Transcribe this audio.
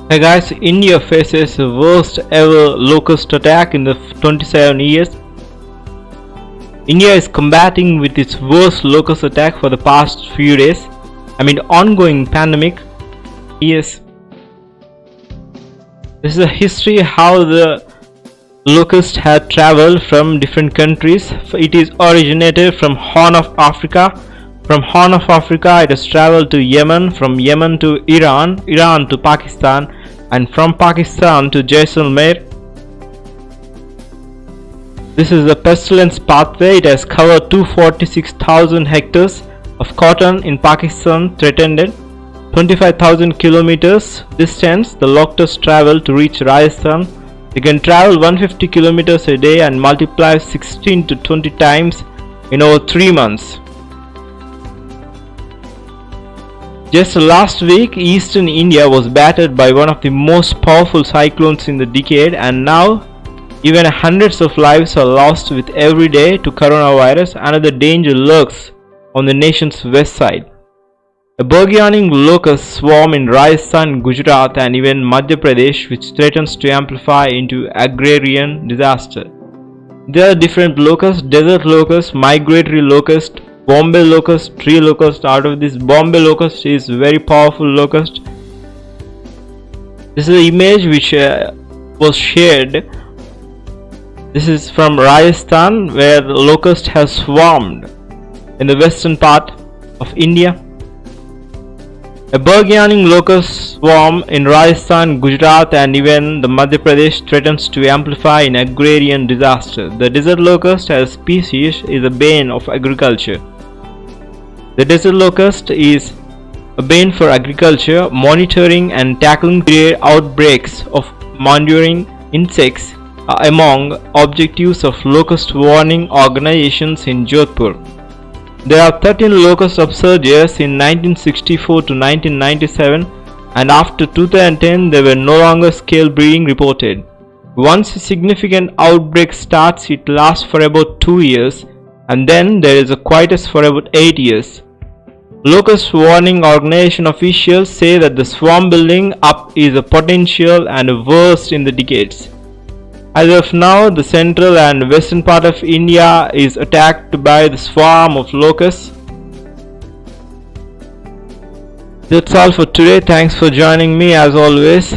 Hey guys, India faces the worst ever locust attack in the 27 years. India is combating with its worst locust attack for the past few days amid ongoing pandemic. Yes, this is a history how the locust had traveled from different countries. It is originated from Horn of Africa. From Horn of Africa it has traveled to Yemen, from Yemen to Iran, Iran to Pakistan, and from Pakistan to Jaisalmer. This is the pestilence pathway. It has covered 246,000 hectares of cotton in Pakistan threatened. 25,000 kilometers distance the locusts travel to reach Rajasthan. They can travel 150 kilometers a day and multiply 16 to 20 times in over 3 months. Just last week, eastern India was battered by one of the most powerful cyclones in the decade, and now even hundreds of lives are lost with every day to coronavirus. Another danger lurks on the nation's west side. A burgeoning locust swarm in Rajasthan, Gujarat, and even Madhya Pradesh, which threatens to amplify into agrarian disaster. There are different locusts: desert locust, migratory locust, Bombay locust, tree locust. Out of this, Bombay locust is very powerful locust. This is the image which was shared. This is from Rajasthan, where the locust has swarmed in the western part of India. A burgeoning locust swarm in Rajasthan, Gujarat, and even the Madhya Pradesh threatens to amplify in agrarian disaster. The desert locust as a species is a bane of agriculture. The desert locust is a bane for agriculture. Monitoring and tackling rare outbreaks of wandering insects are among objectives of locust warning organizations in Jodhpur. There are 13 locust upsurges in 1964 to 1997, and after 2010 there were no longer scale breeding reported. Once a significant outbreak starts, it lasts for about 2 years, and then there is a quietus for about 8 years. Locust warning organization officials say that the swarm building up is a potential and a worst in the decades. As of now, the central and western part of India is attacked by the swarm of locusts. That's all for today. Thanks for joining me as always.